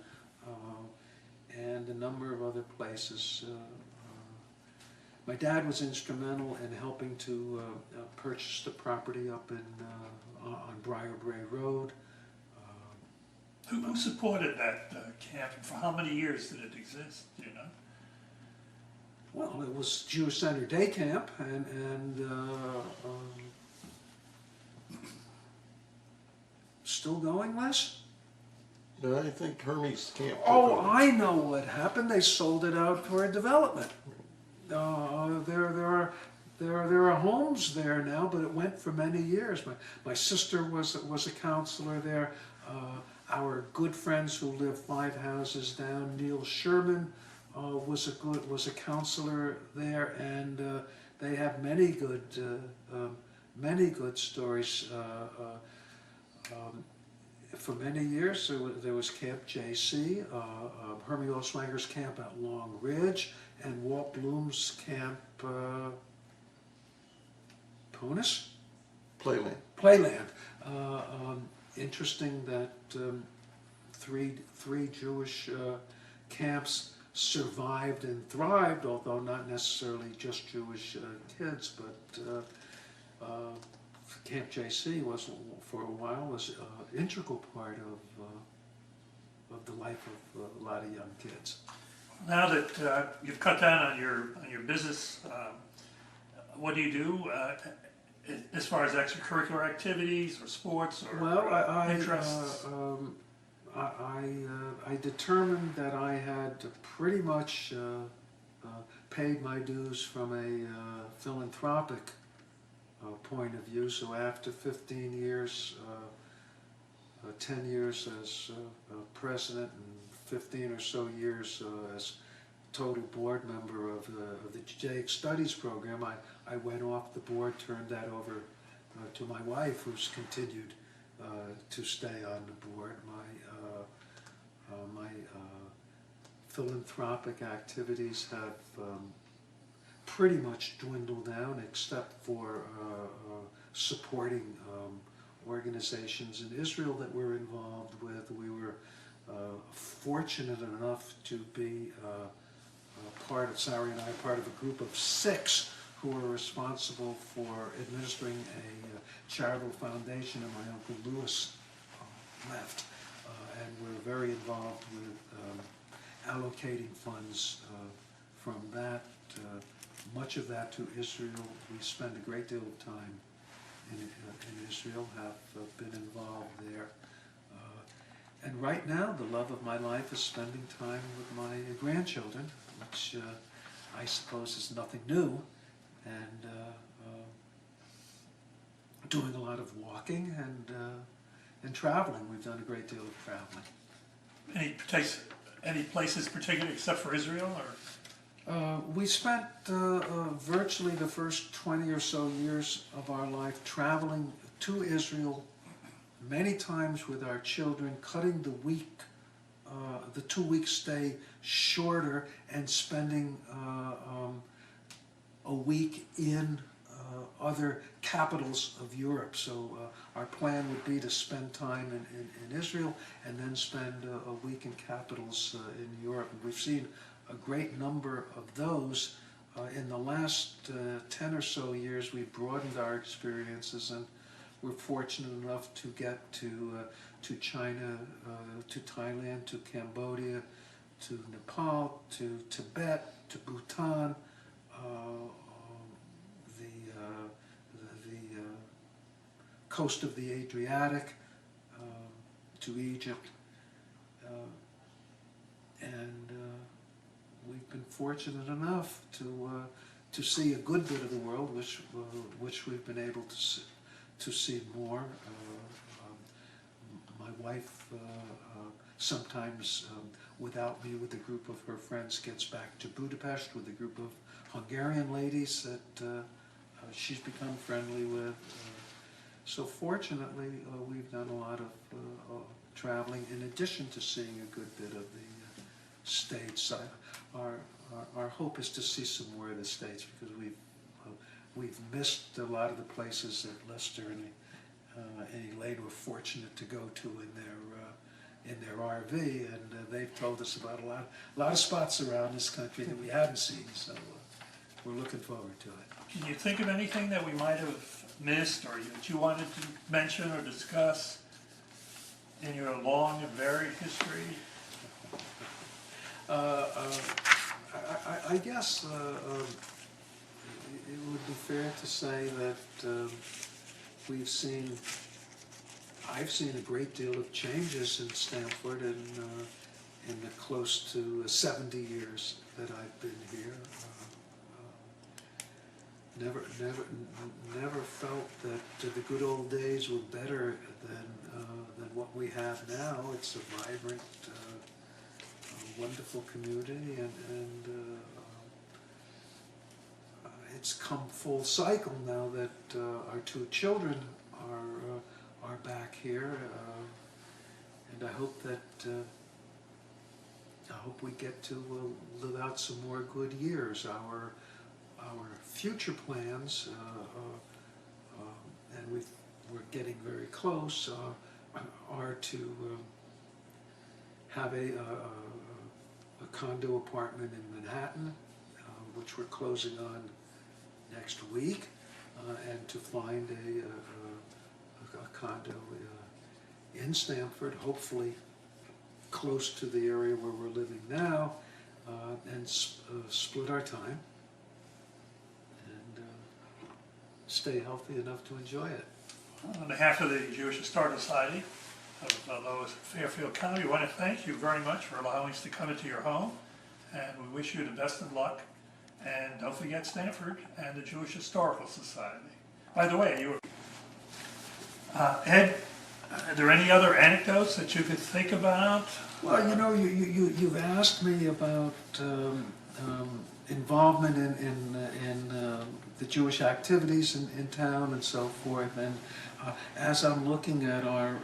S3: and a number of other places. My dad was instrumental in helping to purchase the property up on Briarbrae Road.
S1: Who supported that camp, and for how many years did it exist, do you know?
S3: Well, it was Jewish Center Day Camp, and still going, Les?
S2: I think Hermes Camp.
S3: Oh, I know what happened. They sold it out for a development. There are homes there now, but it went for many years. My sister was a counselor there. Our good friends who live 5 houses down, Neil Sherman, was a counselor there, and they have many good stories. For many years, there was Camp JC, Hermie Oswanger's camp at Long Ridge, and Walt Bloom's camp, Ponis?
S2: Playland.
S3: Interesting that three Jewish camps survived and thrived, although not necessarily just Jewish kids, but Camp JC was, for a while, an integral part of the life of a lot of young kids.
S1: Now that you've cut down on your business, what do you do as far as extracurricular activities or sports or interests?
S3: I determined that I had pretty much paid my dues from a philanthropic point of view. So after 15 years, 10 years as president and 15 or so years as total board member of the Judaic Studies program, I went off the board, turned that over to my wife, who's continued to stay on the board. My philanthropic activities have pretty much dwindled down, except for supporting organizations in Israel that we're involved with. We were fortunate enough to be Sari and I, part of a group of 6 who were responsible for administering a charitable foundation, and my Uncle Louis left. And we're very involved with allocating funds from that, much of that to Israel. We spend a great deal of time in Israel, have been involved there. And right now, the love of my life is spending time with my grandchildren, which I suppose is nothing new, and doing a lot of walking and traveling. We've done a great deal of traveling.
S1: Any places particular except for Israel, or?
S3: We spent virtually the first 20 or so years of our life traveling to Israel many times with our children, cutting the 2-week stay shorter and spending a week in other capitals of Europe. So our plan would be to spend time in Israel and then spend a week in capitals in Europe. And we've seen a great number of those. In the last 10 or so years, we've broadened our experiences, and we're fortunate enough to get to China, to Thailand, to Cambodia, to Nepal, to Tibet, to Bhutan, the coast of the Adriatic, to Egypt, and we've been fortunate enough to see a good bit of the world, which we've been able to see more. My wife sometimes, without me, with a group of her friends, gets back to Budapest with a group of Hungarian ladies that she's become friendly with. So fortunately, we've done a lot of traveling in addition to seeing a good bit of the States. Our hope is to see some more of the States, because we've missed a lot of the places that Lester and Elaine were fortunate to go to in their RV, and they've told us about a lot of spots around this country that we haven't seen. So we're looking forward to it.
S1: Can you think of anything that we might have missed, or that you wanted to mention or discuss in your long and varied history?
S3: I guess it would be fair to say that I've seen a great deal of changes in Stamford in the close to 70 years that I've been here. Never felt that the good old days were better than what we have now. It's a vibrant, wonderful community, and it's come full cycle now that our 2 children are back here, and I hope we get to live out some more good years. Our future plans, and we're getting very close, are to have a condo apartment in Manhattan, which we're closing on next week, and to find a condo in Stamford, hopefully close to the area where we're living now, and split our time and stay healthy enough to enjoy it.
S1: On behalf of the Jewish Historical Society of Lower Fairfield County, we want to thank you very much for allowing us to come into your home, and we wish you the best of luck. And don't forget Stanford and the Jewish Historical Society. By the way, Ed, are there any other anecdotes that you could think about?
S3: Well, you've asked me about involvement in the Jewish activities in town and so forth, and as I'm looking at our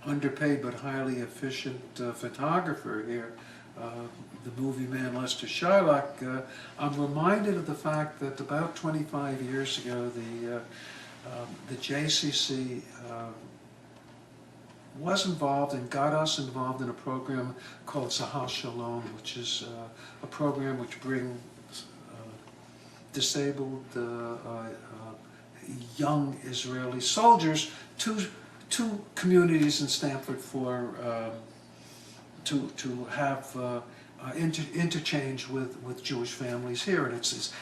S3: underpaid but highly efficient photographer here, the movie man Lester Shylock, I'm reminded of the fact that about 25 years ago the JCC was involved and got us involved in a program called Sahal Shalom, which is a program which brings disabled young Israeli soldiers to communities in Stamford for to have interchange with Jewish families here, and it's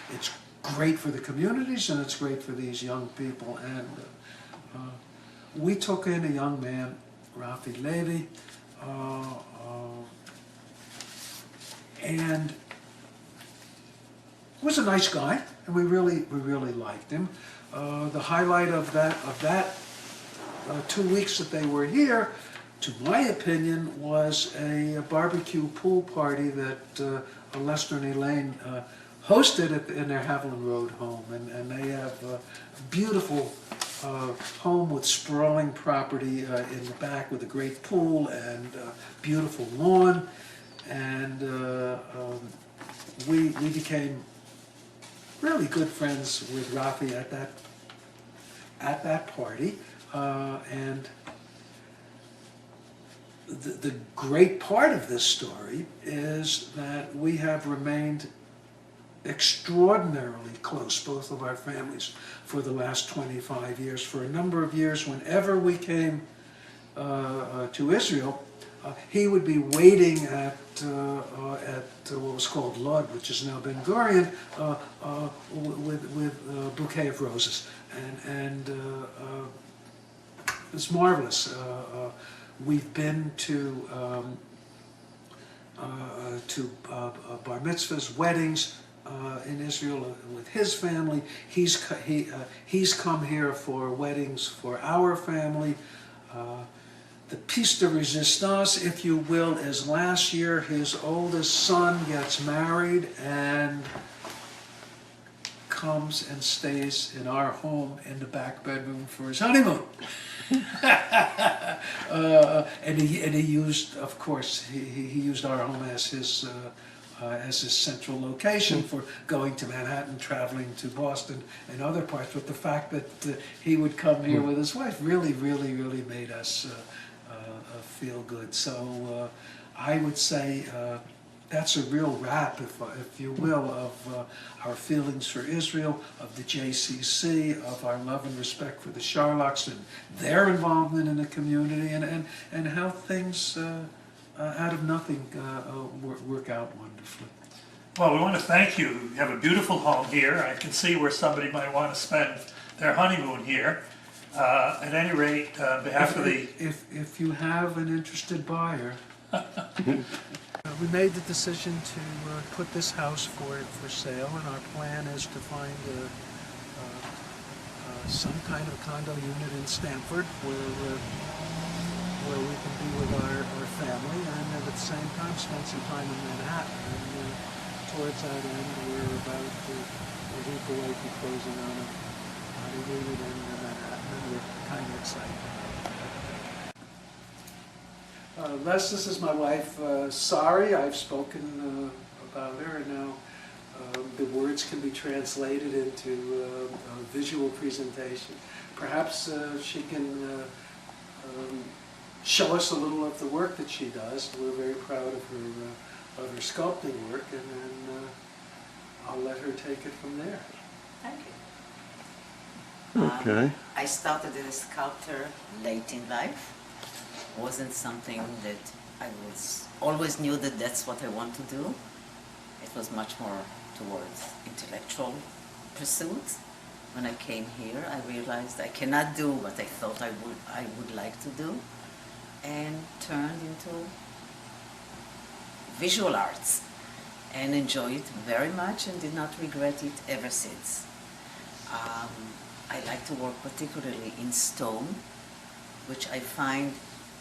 S3: great for the communities and it's great for these young people. And we took in a young man, Rafi Levy, and was a nice guy, and we really liked him. The highlight of that 2 weeks that they were here, to my opinion, was a barbecue pool party that Lester and Elaine hosted in their Haviland Road home, and they have a beautiful home with sprawling property in the back with a great pool and beautiful lawn, and we became really good friends with Rafi at that party, and the great part of this story is that we have remained extraordinarily close, both of our families, for the last 25 years. For a number of years, whenever we came to Israel, he would be waiting at what was called Lod, which is now Ben Gurion, with a bouquet of roses, and it's marvelous. We've been to bar mitzvahs, weddings in Israel with his family. He's come here for weddings for our family. The piece de resistance, if you will, is last year his oldest son gets married and comes and stays in our home in the back bedroom for his honeymoon. And he used, of course, he used our home as his central location for going to Manhattan, traveling to Boston and other parts. But the fact that he would come here with his wife really made us feel good. So I would say that's a real wrap, if you will, of our feelings for Israel, of the JCC, of our love and respect for the Sharlocks and their involvement in the community, and how things out of nothing work out wonderfully.
S1: Well, we want to thank you. You have a beautiful home here. I can see where somebody might want to spend their honeymoon here. At any rate, on behalf of the...
S3: If you have an interested buyer, we made the decision to put this house for sale, and our plan is to find some kind of condo unit in Stamford where we can be with our family, and at the same time spend some time in Manhattan. And towards that end, we're about a week away from closing on a unit in Manhattan, and we're kind of excited. Les, this is my wife. Sorry, I've spoken about her, and now the words can be translated into a visual presentation. Perhaps she can show us a little of the work that she does. We're very proud of her sculpting work, and then I'll let her take it from there.
S4: Thank you.
S2: Okay.
S4: I started as a sculptor late in life. Wasn't something that I always knew that that's what I want to do. It was much more towards intellectual pursuits. When I came here, I realized I cannot do what I thought I would like to do, and turned into visual arts, and enjoyed it very much and did not regret it ever since. I like to work particularly in stone, which I find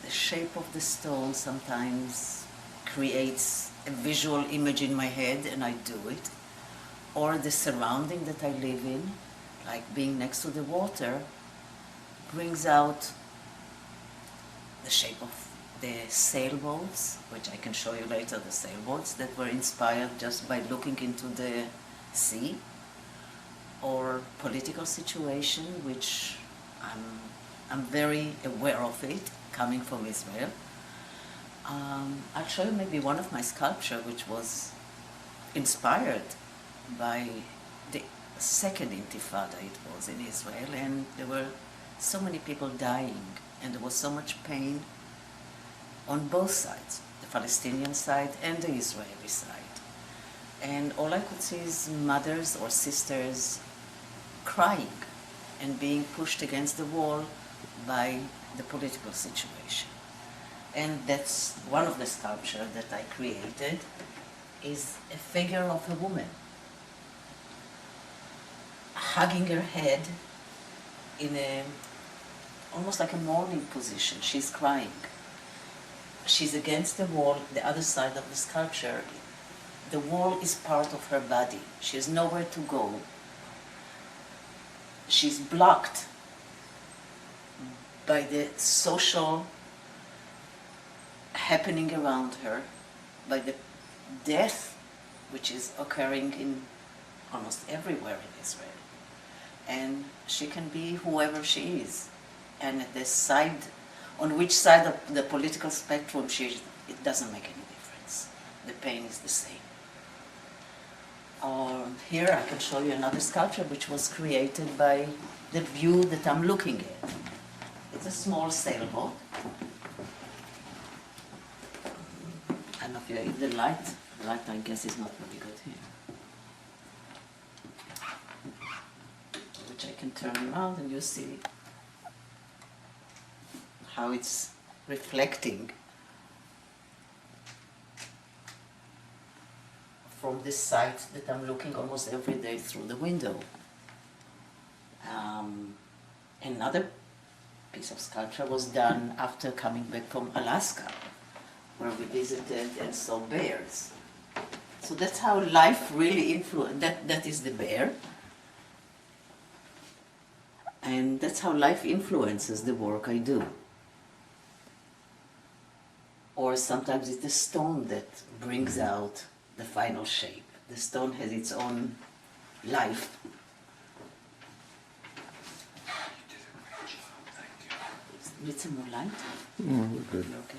S4: the shape of the stone sometimes creates a visual image in my head, and I do it. Or the surrounding that I live in, like being next to the water, brings out the shape of the sailboats, which I can show you later, the sailboats that were inspired just by looking into the sea, or political situation, which I'm very aware of it, coming from Israel. I'll show you maybe one of my sculpture, which was inspired by the second Intifada it was in Israel, and there were so many people dying, and there was so much pain on both sides, the Palestinian side and the Israeli side. And all I could see is mothers or sisters crying and being pushed against the wall by the political situation. And that's one of the sculptures that I created, is a figure of a woman hugging her head in a almost like a mourning position. She's crying. She's against the wall, the other side of the sculpture. The wall is part of her body. She has nowhere to go. She's blocked by the social happening around her, by the death which is occurring in almost everywhere in Israel. And she can be whoever she is. And at the side, on which side of the political spectrum she is, it doesn't make any difference. The pain is the same. Here I can show you another sculpture which was created by the view that I'm looking at. It's a small sailboat. I don't know if the light I guess is not very good here. Which I can turn around and you see how it's reflecting from this side that I'm looking almost every day through the window. Another piece of sculpture was done after coming back from Alaska, where we visited and saw bears. So that's how life really influences, that is the bear. And that's how life influences the work I do. Or sometimes it's the stone that brings out the final shape. The stone has its own life. Need some more light?
S2: We're good.
S4: Okay.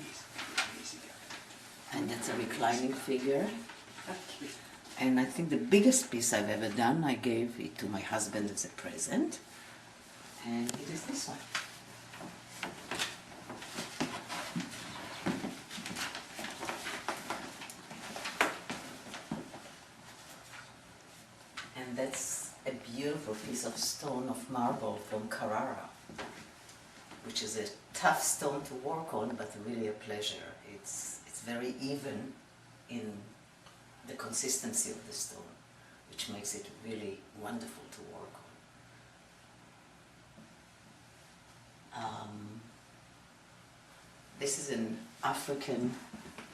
S4: And that's a reclining figure. And I think the biggest piece I've ever done, I gave it to my husband as a present. And it is this one. And that's a beautiful piece of stone of marble from Carrara, which is a tough stone to work on, but really a pleasure. It's very even in the consistency of the stone, which makes it really wonderful to work on. This is an African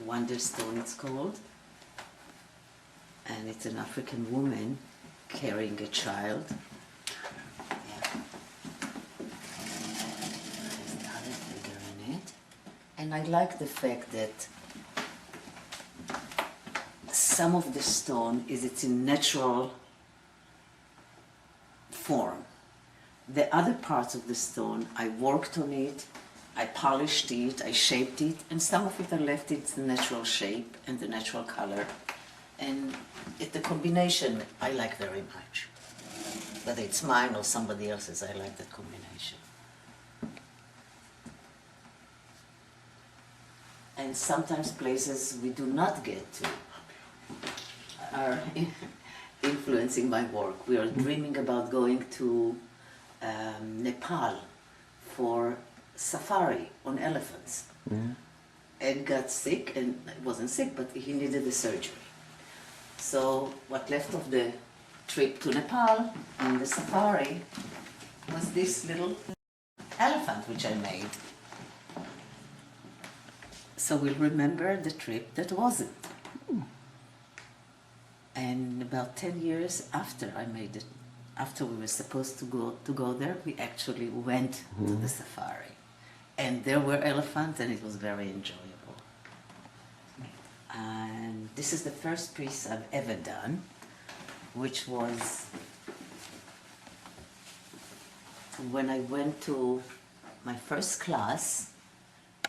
S4: wonderstone, it's called, and it's an African woman carrying a child. And I like the fact that some of the stone it's in natural form. The other parts of the stone, I worked on it, I polished it, I shaped it, and some of it I left its natural shape and the natural color. And the combination I like very much. Whether it's mine or somebody else's, I like that combination. And sometimes places we do not get to are influencing my work. We are dreaming about going to Nepal for safari on elephants. Mm-hmm. Ed got sick, and he wasn't sick, but he needed the surgery. So what left of the trip to Nepal and the safari was this little elephant which I made. So we'll remember the trip that wasn't. And about 10 years after I made it, after we were supposed to go there, we actually went to the safari. And there were elephants, and it was very enjoyable. And this is the first piece I've ever done, which was when I went to my first class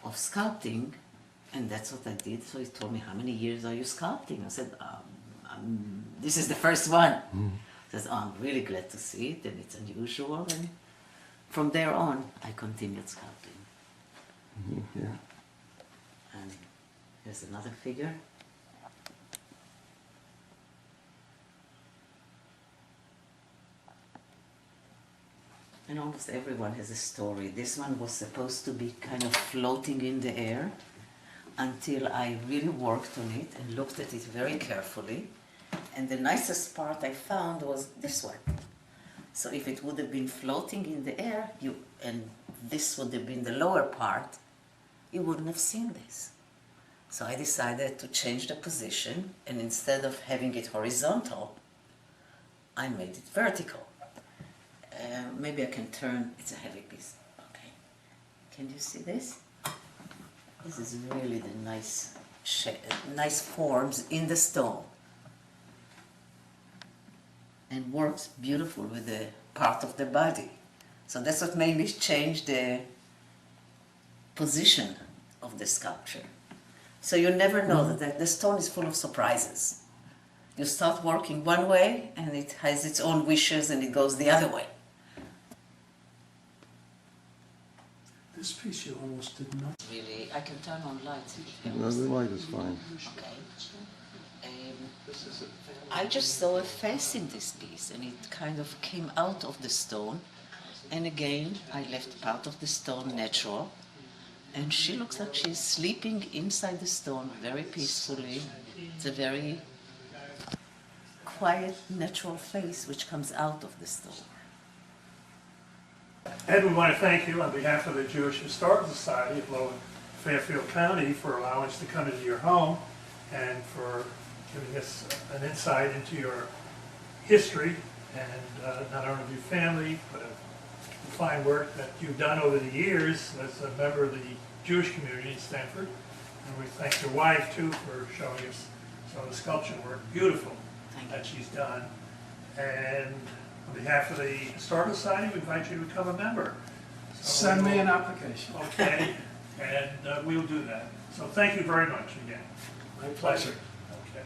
S4: of sculpting, and that's what I did. So he told me, how many years are you sculpting? I said, this is the first one. He says, I'm really glad to see it, and it's unusual. And from there on, I continued sculpting.
S2: Yeah.
S4: And here's another figure. And almost everyone has a story. This one was supposed to be kind of floating in the air until I really worked on it and looked at it very carefully. And the nicest part I found was this one. So if it would have been floating in the air, and this would have been the lower part, you wouldn't have seen this. So I decided to change the position, and instead of having it horizontal, I made it vertical. Maybe I can turn, it's a heavy piece. Okay. Can you see this? This is really the nice forms in the stone. And works beautiful with the part of the body. So that's what made me change the position of the sculpture. So you never know that the stone is full of surprises. You start working one way and it has its own wishes and it goes the other way.
S3: This piece you almost did not.
S4: Really, I can turn on lights.
S2: No, the light is fine.
S4: Okay. I just saw a face in this piece and it kind of came out of the stone. And again, I left part of the stone natural. And she looks like she's sleeping inside the stone very peacefully. It's a very quiet, natural face which comes out of the stone.
S1: Ed, we want to thank you on behalf of the Jewish Historical Society of Lower Fairfield County for allowing us to come into your home and for giving us an insight into your history and not only of your family, but of the fine work that you've done over the years as a member of the Jewish community in Stanford. And we thank your wife, too, for showing us some of the sculpture work, beautiful, that she's done. And on behalf of the Historical Society, we invite you to become a member. So
S3: Send me an application.
S1: Okay, and we'll do that. So thank you very much again.
S3: My pleasure.
S1: Okay.